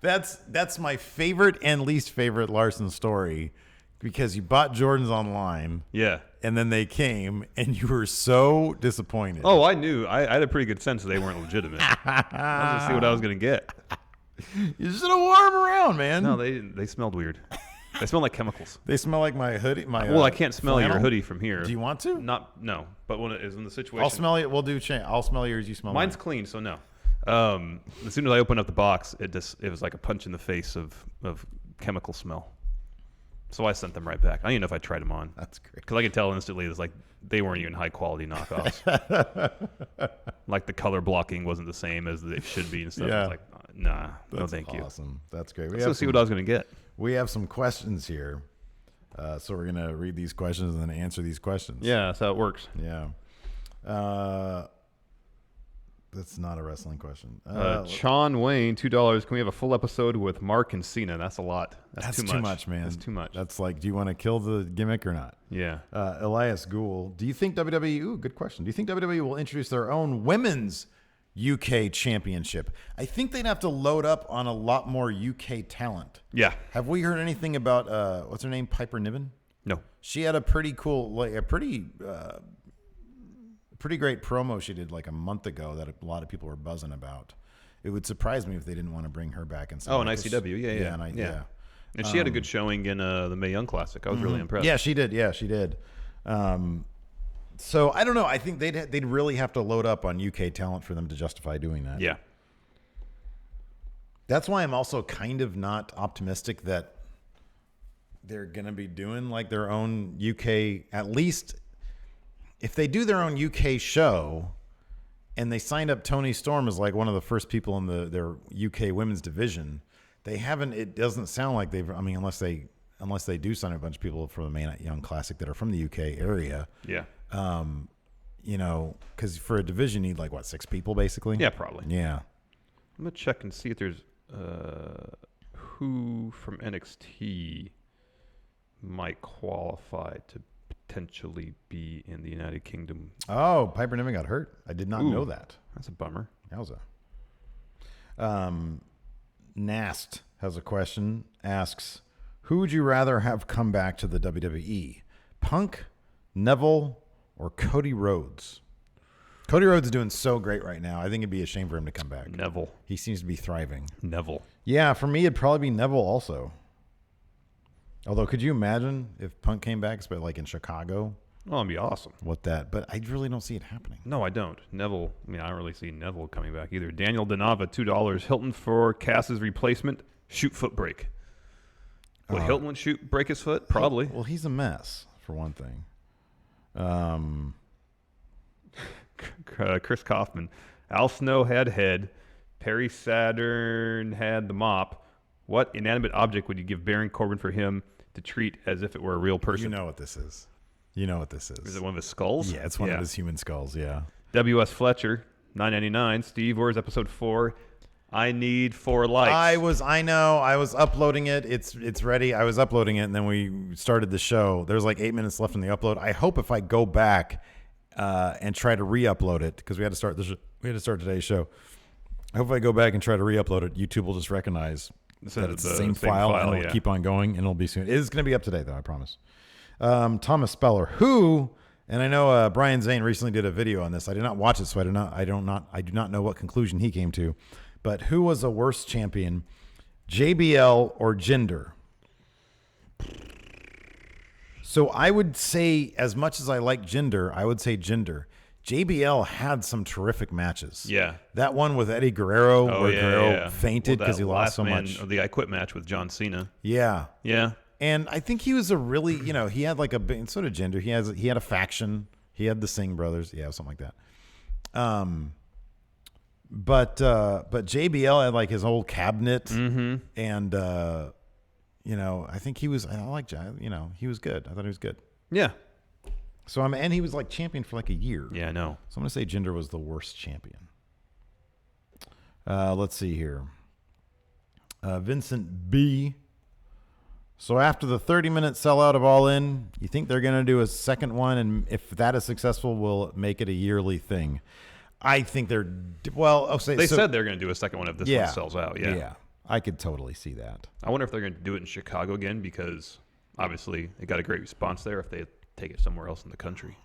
That's my favorite and least favorite Larson story, because you bought Jordans online. Yeah. And then they came, and you were so disappointed. Oh, I knew. I had a pretty good sense that they weren't legitimate. I was going to see what I was going to get. You should have worn them around, man. No, they didn't. They smelled weird. They smell like chemicals. They smell like my hoodie. Well, I can't smell flannel. your hoodie from here. Do you want to? No. But when it is in the situation, I'll smell it. We'll do. I'll smell yours. You smell mine's mine. clean, so no. As soon as I opened up the box, it was like a punch in the face of chemical smell. So I sent them right back. I don't even know if I tried them on. That's great. Because I could tell instantly it's like they weren't even high quality knockoffs. Like the color blocking wasn't the same as it should be and stuff. Yeah. It's like, nah, no That's thank you. awesome. That's great. Let's go see what I was going to get. We have some questions here. So we're going to read these questions and then answer these questions. Yeah, that's how it works. Yeah. That's not a wrestling question. Sean Wayne, $2. Can we have a full episode with Mark and Cena? That's a lot. That's too much, man. That's too much. That's like, do you want to kill the gimmick or not? Yeah. Elias Gould, do you think WWE, good question. Do you think WWE will introduce their own women's UK championship? I think they'd have to load up on a lot more UK talent. Yeah. Have we heard anything about, what's her name, Piper Niven? No. She had a pretty cool, like a pretty great promo she did like a month ago that a lot of people were buzzing about. It would surprise me if they didn't want to bring her back in some Oh, way, an 'cause- ICW. Yeah. Yeah. And she had a good showing in the Mae Young Classic. I was really impressed. Yeah, she did. Yeah, she did. So I don't know. I think they'd really have to load up on UK talent for them to justify doing that. Yeah. That's why I'm also kind of not optimistic that they're going to be doing like their own UK, at least if they do their own UK show and they signed up Toni Storm as like one of the first people in their UK women's division, they haven't, it doesn't sound like they've, I mean, unless they do sign a bunch of people for the Mae Young Classic that are from the UK area. Yeah. You know, because for a division, you need like what, 6 people basically? Yeah, probably. Yeah. I'm going to check and see if there's who from NXT might qualify to potentially be in the United Kingdom. Oh, Piper Niven got hurt. I did not know that. That's a bummer. Yowza. Nast has a question, asks, who would you rather have come back to the WWE? Punk, Neville, or Cody Rhodes? Cody Rhodes is doing so great right now. I think it'd be a shame for him to come back. Neville. He seems to be thriving. Neville. Yeah, for me, it'd probably be Neville also. Although, could you imagine if Punk came back, but like in Chicago? Oh, it'd be awesome. What that? But I really don't see it happening. No, I don't. Neville, I mean, I don't really see Neville coming back either. Daniel Donava, $2. Hilton for Cass's replacement, shoot foot break. Would Hilton would break his foot? Probably. Well, he's a mess, for one thing. Chris Kaufman. Al Snow had head. Perry Saturn had the mop. What inanimate object would you give Baron Corbin for him to treat as if it were a real person? You know what this is. You know what this is. Is it one of his skulls? Yeah, it's one of his human skulls, yeah. W.S. Fletcher, $9.99. Steve, where's episode 4? I need 4 likes. I was uploading it. It's ready. I was uploading it, and then we started the show. There's like 8 minutes left in the upload. I hope if I go back and try to re-upload it, because we had to start today's show. I hope if I go back and try to re-upload it, YouTube will just recognize that it's the same file, and it'll keep on going, and it'll be soon. It is going to be up today, though, I promise. Thomas Speller, who, and I know Brian Zane recently did a video on this. I did not watch it, so I do not know what conclusion he came to. But who was a worse champion, JBL or Jinder? So I would say, as much as I like Jinder, I would say Jinder. JBL had some terrific matches. Yeah. That one with Eddie Guerrero, where Guerrero fainted because he lost so much. Or the I Quit match with John Cena. Yeah. Yeah. And I think he was a really, he had like a, sort of Jinder. He had a faction. He had the Singh brothers. Yeah, something like that. But JBL had like his whole cabinet, and I think he was. I like, he was good. I thought he was good. Yeah. So and he was like champion for like a year. Yeah, I know. So I'm gonna say Jinder was the worst champion. Let's see here. Vincent B. So after the 30-minute sellout of All In, you think they're gonna do a second one, and if that is successful, will make it a yearly thing? I think they're They said they're going to do a second one if this one sells out. Yeah. Yeah, I could totally see that. I wonder if they're going to do it in Chicago again, because obviously they got a great response there. If they take it somewhere else in the country,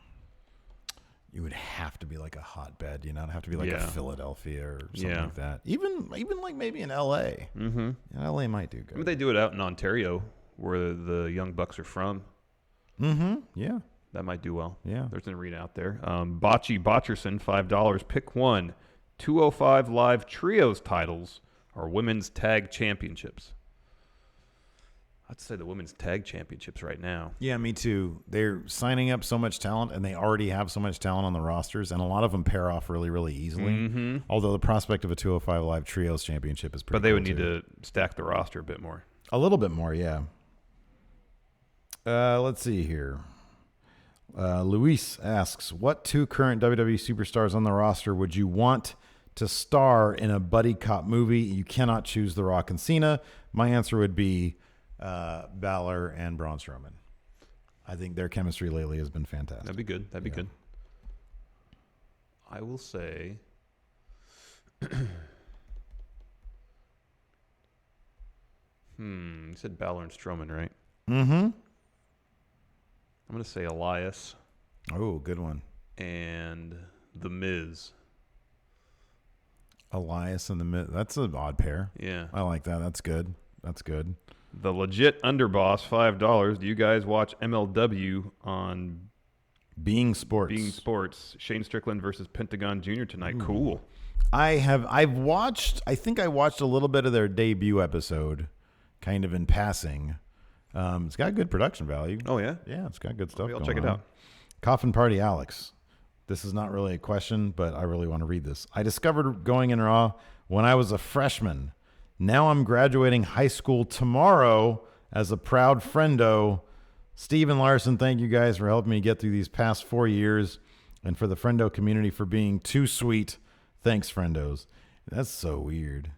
you would have to be like a hotbed. It'd have to be like a Philadelphia or something like that. Even like maybe in L.A. Mm-hmm. L.A. might do good. I mean, they do it out in Ontario, where the Young Bucks are from. Mm-hmm. Yeah. That might do well. Yeah. There's an arena out there. Bocce Botcherson, $5. Pick one. 205 Live Trios titles or Women's Tag Championships. I'd say the women's tag championships right now. Yeah, me too. They're signing up so much talent, and they already have so much talent on the rosters, and a lot of them pair off really, really easily. Mm-hmm. Although the prospect of a 205 Live Trios championship is pretty But they cool would need too. to stack the roster a bit more. A little bit more, yeah. Let's see here. Luis asks, what 2 current WWE superstars on the roster would you want to star in a buddy cop movie? You cannot choose The Rock and Cena. My answer would be Balor and Braun Strowman. I think their chemistry lately has been fantastic. That'd be good. That'd be good. I will say... You said Balor and Strowman, right? Mm-hmm. I'm going to say Elias Oh, good one. and The Miz. Elias and the Miz. That's an odd pair. Yeah. I like that. That's good. That's good. The legit underboss, $5. Do you guys watch MLW on Being Sports. Being Sports? Shane Strickland versus Pentagon Jr. tonight. Cool. I've watched, I think I watched a little bit of their debut episode, kind of in passing. It's got good production value. Oh, yeah? Yeah, it's got good stuff. Maybe I'll going check it on. out. Coffin Party Alex. This is not really a question, but I really want to read this. I discovered Going in Raw when I was a freshman. Now I'm graduating high school tomorrow as a proud friendo. Steve and Larson, thank you guys for helping me get through these past 4 years, and for the friendo community for being too sweet. Thanks, friendos. That's so weird.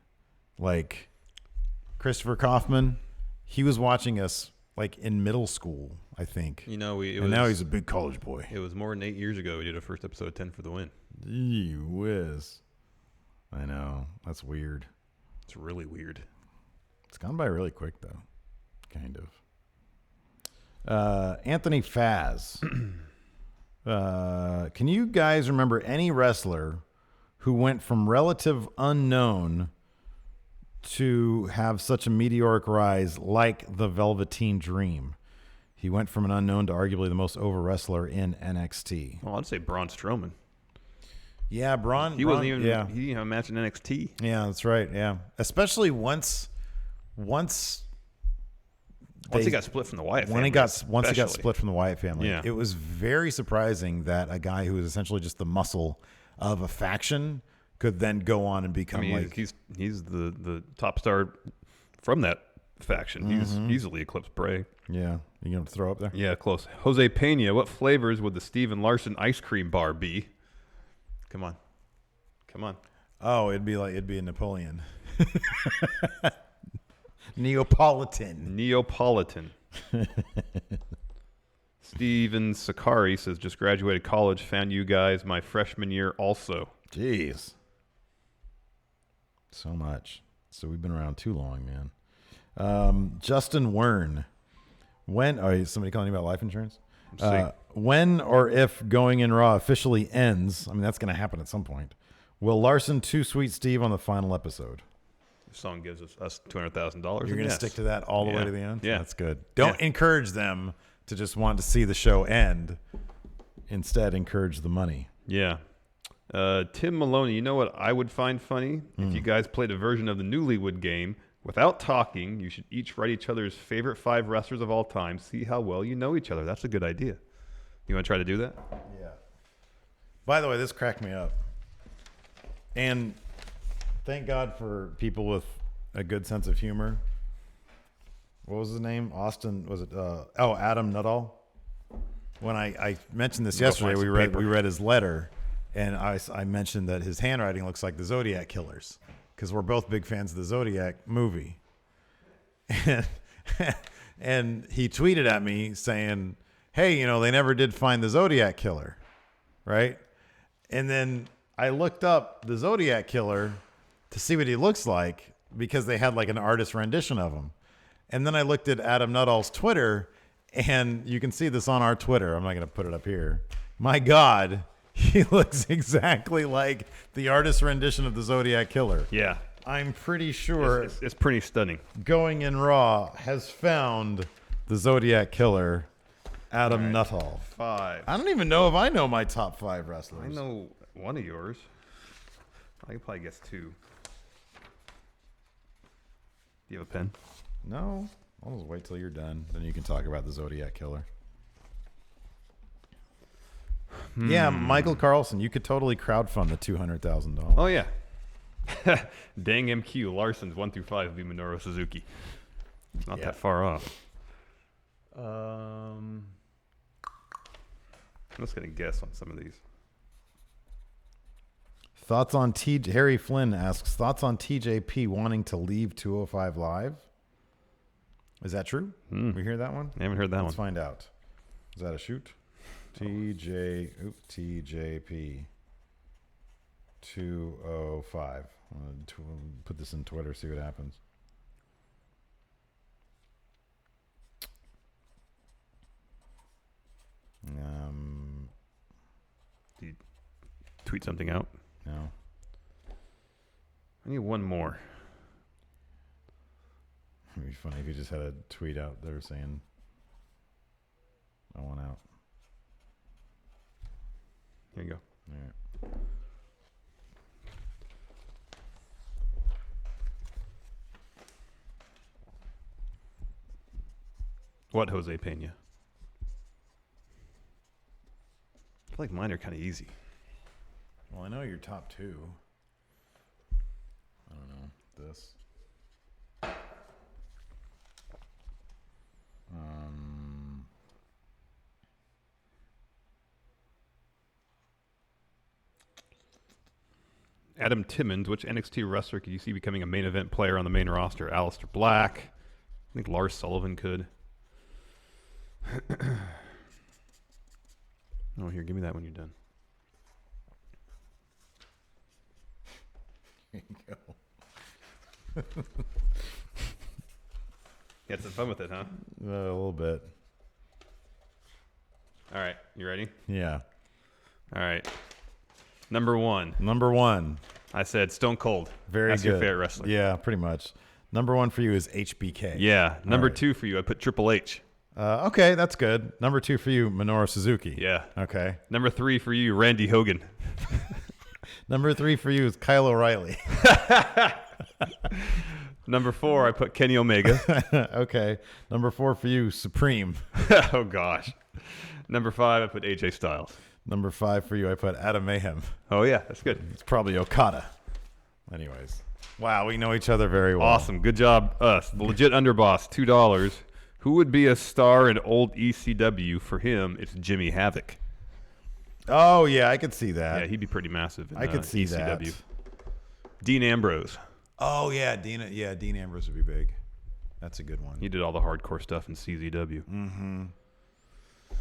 Like, Christopher Kaufman, he was watching us like in middle school, I think. You know, now he's a big college boy. It was more than 8 years ago we did a first episode of 10 for the Win. Gee whiz. I know. That's weird. It's really weird. It's gone by really quick, though. Kind of. Anthony Faz. Can you guys remember any wrestler who went from relative unknown to have such a meteoric rise like the Velveteen Dream? He went from an unknown to arguably the most over wrestler in NXT. Well, I'd say Braun Strowman. Yeah, Braun. He wasn't even. Yeah, He didn't have a match in NXT. yeah, that's right. Yeah, especially once Once he got split from the Wyatt family. Once he got especially. split from the Wyatt family, Yeah. it was very surprising that a guy who was essentially just the muscle of a faction could then go on and I become mean, like he's the top star from that faction. He's easily eclipsed Bray. yeah. You gonna throw up there? Yeah, close. Jose Pena, what flavors would the Steven Larson ice cream bar be? Come on. Oh, it'd be a Napoleon, Neapolitan. Neapolitan. Steven Sakari says, just graduated college, found you guys my freshman year also. Jeez, so much. So we've been around too long, man. Justin Wern. When is somebody calling you about life insurance? When or if Going in Raw officially ends, I mean, that's going to happen at some point, will Larson Too Sweet Steve on the final episode? The song gives us $200,000. You're going to stick to that all the way to the end? Yeah. That's good. Don't encourage them to just want to see the show end. Instead, encourage the money. Yeah. Tim Maloney, you know what I would find funny? If you guys played a version of the Newlywed Game. Without talking, you should each write each other's favorite 5 wrestlers of all time. See how well you know each other. That's a good idea. You want to try to do that? Yeah. By the way, this cracked me up. And thank God for people with a good sense of humor. What was his name? Austin, was it? Adam Nuttall. When I mentioned this yesterday, we read his letter, and I mentioned that his handwriting looks like the Zodiac Killers, because we're both big fans of the Zodiac movie. And he tweeted at me saying, hey, they never did find the Zodiac Killer, right? And then I looked up the Zodiac Killer to see what he looks like, because they had like an artist rendition of him. And then I looked at Adam Nuttall's Twitter, and you can see this on our Twitter. I'm not going to put it up here. My God, he looks exactly like the artist rendition of the Zodiac Killer. Yeah. I'm pretty sure It's pretty stunning. Going in Raw has found the Zodiac Killer, Adam Nuttall. 5. I don't even know if I know my top 5 wrestlers. I know one of yours. I can probably guess 2. Do you have a pen? No. I'll just wait till you're done. Then you can talk about the Zodiac Killer. Yeah, Michael Carlson, you could totally crowdfund the $200,000. Oh, yeah. Dang MQ. Larson's 1 through 5 will be Minoru Suzuki. It's not that far off. I'm just going to guess on some of these. Thoughts on Harry Flynn asks, thoughts on TJP wanting to leave 205 Live? Is that true? We hear that one? I haven't heard that Let's one. find out. Is that a shoot? TJP 205. Put this in Twitter, see what happens. Did you tweet something out? No. I need one more. It'd be funny if you just had a tweet out there saying, I want out. Here you go. All right. What, Jose Pena? I feel like mine are kind of easy. Well, I know your top two. I don't know. This. Adam Timmons, which NXT wrestler could you see becoming a main event player on the main roster? Aleister Black. I think Lars Sullivan could. Oh, here, give me that when you're done. Here you go. You had some fun with it, huh? A little bit. All right, you ready? Yeah. All right. Number one. Number one. I said Stone Cold. Very That's good. your favorite wrestler. Yeah, pretty much. Number one for you is HBK. Yeah. Number right. two for you, I put Triple H. Okay, that's good. Number two for you, Minoru Suzuki. Yeah. Okay. Number three for you, Randy Hogan. Number three for you is Kyle O'Reilly. Number four, I put Kenny Omega. Okay. Number four for you, Supreme. Oh, gosh. Number five, I put AJ Styles. Number five for you, I put Adam Mayhem. Oh, yeah, that's good. It's probably Okada. Anyways. Wow, we know each other very well. Awesome. Good job, us. The legit underboss, $2. Who would be a star in old ECW? For him, it's Jimmy Havoc. Oh, yeah, I could see that. Yeah, he'd be pretty massive in I could see ECW. that. Dean Ambrose. Oh, yeah, Dean Ambrose would be big. That's a good one. He did all the hardcore stuff in CZW. Mm-hmm. I'm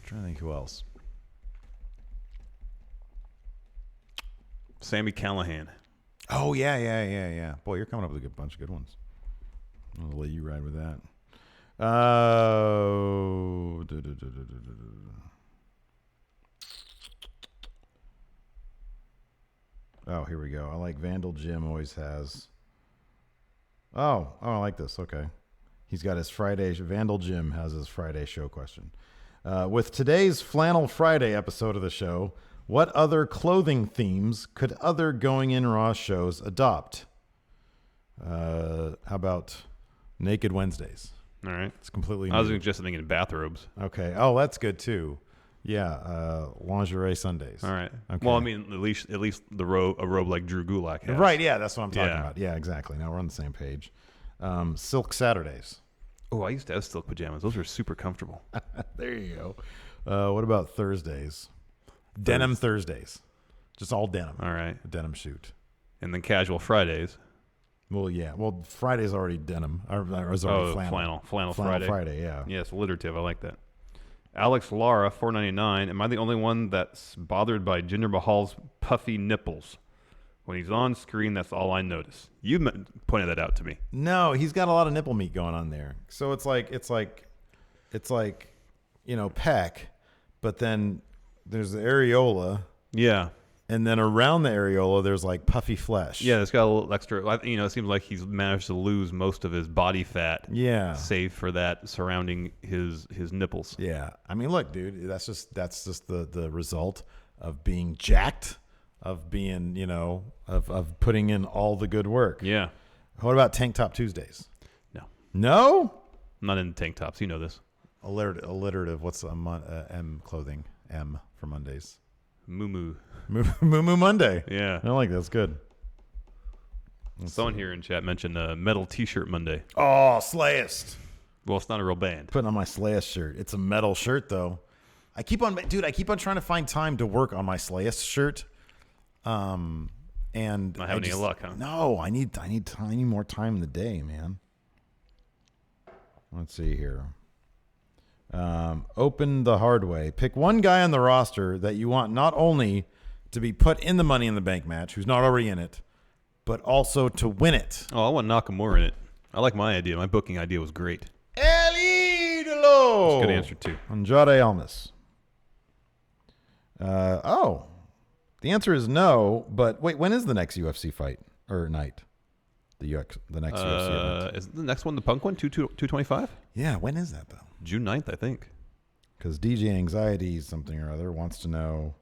trying to think who else. Sammy Callahan. Oh, yeah. Boy, you're coming up with a bunch of good ones. I'll let you ride with that. Oh, here we go. I like Vandal Jim always has. Oh, I like this. Okay. He's got his Friday. Vandal Jim has his Friday show question. With today's Flannel Friday episode of the show, what other clothing themes could other Going In Raw shows adopt? How about Naked Wednesdays? All right. It's completely new. I was just thinking bathrobes. Okay. Oh, that's good too. Yeah. Lingerie Sundays. All right. Okay. Well, I mean, at least a robe like Drew Gulak has. Right. Yeah, that's what I'm talking Yeah. about. Yeah, exactly. Now we're on the same page. Silk Saturdays. Oh, I used to have silk pajamas. Those are super comfortable. There you go. What about Thursdays? Denim Thursdays. Just all denim. All right. A denim shoot. And then casual Fridays. Well, yeah. Well, Friday's already denim. Or is already flannel. Flannel Flannel Friday. Friday, yeah. Yes, alliterative. I like that. Alex Lara, $4.99. Am I the only one that's bothered by Jinder Mahal's puffy nipples? When he's on screen, that's all I notice. You pointed that out to me. No, he's got a lot of nipple meat going on there. So it's like, pec, but then there's the areola. Yeah. And then around the areola, there's like puffy flesh. Yeah, it's got a little extra. It seems like he's managed to lose most of his body fat. Yeah. Save for that surrounding his nipples. Yeah. I mean, look, dude, that's just the result of being jacked, of being, of putting in all the good work. Yeah. What about Tank Top Tuesdays? No. No? I'm not into tank tops. You know this. Alliterative. What's M clothing? M for Mondays. Moo. Moo Monday. Yeah. I like that. That's good. Someone here in chat mentioned Metal T-shirt Monday. Oh, Slayist. Well, it's not a real band. Putting on my Slayist shirt. It's a metal shirt, though. I keep on trying to find time to work on my Slayist shirt. And Not having any luck, huh? No, I need more time in the day, man. Let's see here. Open the hard way. Pick one guy on the roster that you want not only to be put in the Money in the Bank match, who's not already in it, but also to win it. Oh, I want Nakamura in it. I like my idea. My booking idea was great. El Idolo. That's a good answer, too. Andrade Almas. The answer is no, but wait, when is the next UFC fight or night? The next UFC event. Is the next one the Punk one, 225? Yeah, when is that, though? June 9th, I think. Because DJ Anxiety something or other wants to know,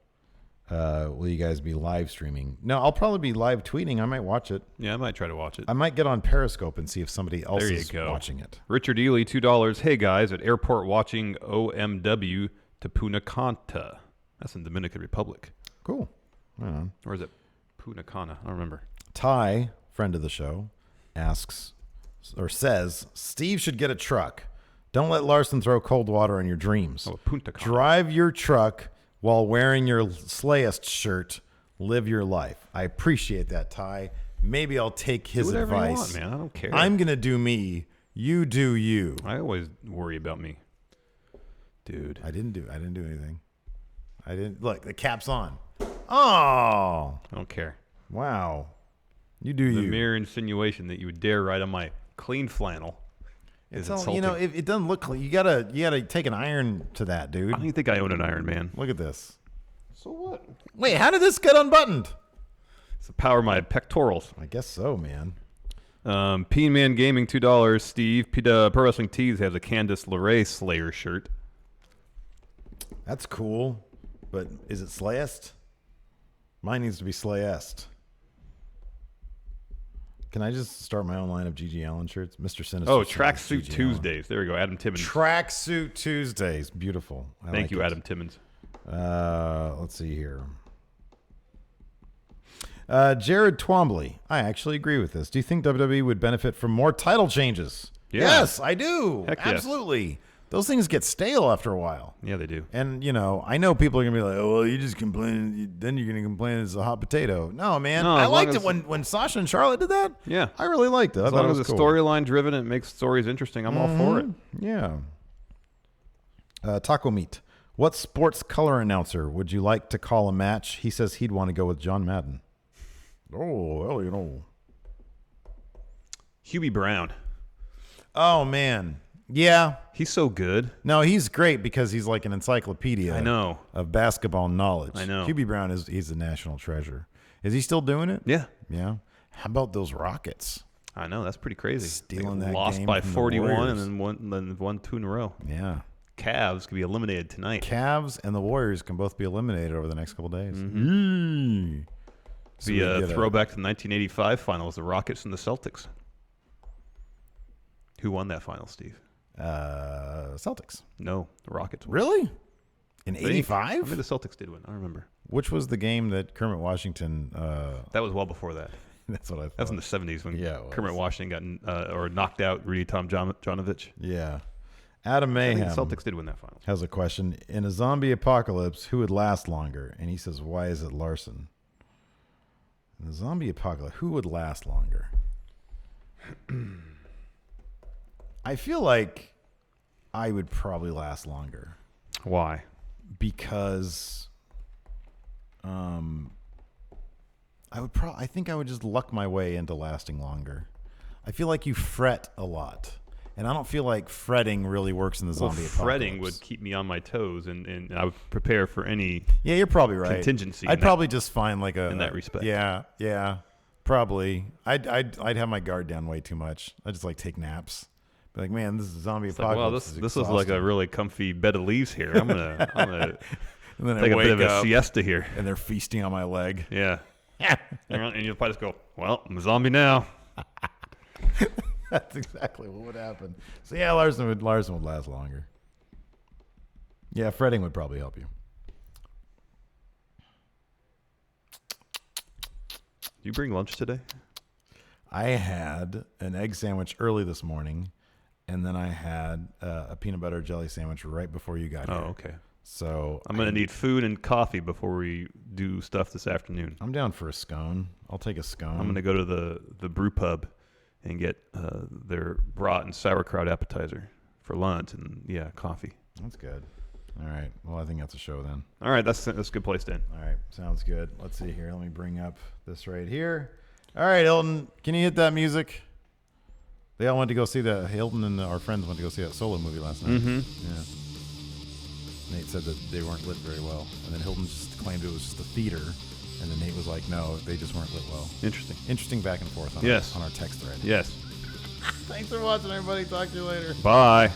will you guys be live streaming? No, I'll probably be live tweeting. I might watch it. Yeah, I might try to watch it. I might get on Periscope and see if somebody else is watching it. Richard Ely, $2. Hey, guys, at airport watching OMW to Punacanta. That's in Dominican Republic. Cool. Right on. Or is it Punta Cana? I don't remember. Ty, friend of the show, asks or says, Steve should get a truck. Don't let Larson throw cold water on your dreams. Oh, Punta Cana. Drive your truck while wearing your Slayist shirt. Live your life. I appreciate that, Ty. Maybe I'll take his do whatever advice. You want, man. I don't care. I'm going to do me. You do you. I always worry about me. Dude. I didn't do anything. I didn't. Look, the cap's on. Oh. I don't care. Wow. You do you. The mere insinuation that you would dare ride on my clean flannel is insulting. You know, it doesn't look clean. You gotta take an iron to that, dude. I don't even think I own an iron, man. Look at this. So what? Wait, how did this get unbuttoned? It's the power of my pectorals. I guess so, man. Peen Man Gaming, $2. Steve, Pro Wrestling Tees has a Candice LeRae Slayer shirt. That's cool, but is it Slayest? Mine needs to be Slayest. Can I just start my own line of GG Allen shirts? Mr. Sinister. Oh, Tracksuit Tuesdays. There we go. Adam Timmons. Tracksuit Tuesdays. Beautiful. Thank you, Adam Timmons. Let's see here. Jared Twombly. I actually agree with this. Do you think WWE would benefit from more title changes? Yeah. Yes, I do. Heck yes. Absolutely. Those things get stale after a while. Yeah, they do. And, you know, I know people are going to be like, oh, well, you just complain. Then you're going to complain it's a hot potato. No, man. No, I liked it when Sasha and Charlotte did that. Yeah. I really liked it. As long as it's storyline driven and it makes stories interesting, I'm all for it. Yeah. Taco Meat. What sports color announcer would you like to call a match? He says he'd want to go with John Madden. Oh, well, you know. Hubie Brown. Oh, man. Yeah. He's so good. No, he's great because he's like an encyclopedia. I know. Of basketball knowledge. I know. Hubie Brown he's a national treasure. Is he still doing it? Yeah. Yeah. How about those Rockets? I know. That's pretty crazy. Stealing that lost game by from the 41 Warriors. and then won 2 in a row. Yeah. Cavs could be eliminated tonight. Cavs and the Warriors can both be eliminated over the next couple days. Mm-hmm. So The throwback to the 1985 finals, the Rockets and the Celtics. Who won that final, Steve? Celtics. No, the Rockets won. Really? In I think 85? the Celtics did win. I don't remember. Which was the game that Kermit Washington... That was well before that. That's what I thought. That was in the 70s when Yeah, it was. Kermit Washington got knocked out Rudy Tomjanovich. Yeah. Adam I Mayhem think the Celtics did win that final. has a question. In a zombie apocalypse, who would last longer? And he says, why is it Larson? In a zombie apocalypse, who would last longer? I feel like I would probably last longer. Why? Because I think I would just luck my way into lasting longer. I feel like you fret a lot. And I don't feel like fretting really works in the zombie apocalypse. Fretting would keep me on my toes, and I would prepare for any Yeah, you're probably right. contingency. I'd probably just find like in that respect. Yeah, probably. I'd have my guard down way too much. I'd just like take naps. Be like, man, this is a zombie It's like, apocalypse. wow, this is like a really comfy bed of leaves here. I'm gonna and then take I a wake bit of a up siesta here. and they're feasting on my leg. Yeah. And you'll probably just go, well, I'm a zombie now. That's exactly what would happen. So yeah, Larson would last longer. Yeah, fretting would probably help you. You bring lunch today? I had an egg sandwich early this morning, and then I had a peanut butter jelly sandwich right before you got here. Oh, okay. So I'm gonna need food and coffee before we do stuff this afternoon. I'm down for a scone. I'll take a scone. I'm gonna go to the brew pub and get their brat and sauerkraut appetizer for lunch, and yeah, coffee. That's good. All right. Well, I think that's a show then. All right, that's a good place to end. All right. Sounds good. Let's see here. Let me bring up this right here. All right, Hilton, can you hit that music? They all went to go see that. Hilton and our friends went to go see that Solo movie last night. Mm-hmm. Yeah. Nate said that they weren't lit very well, and then Hilton just claimed it was just a theater, and then Nate was like, no, they just weren't lit well. Interesting back and forth on, Yes. on our text thread. Yes. Thanks for watching, everybody. Talk to you later. Bye.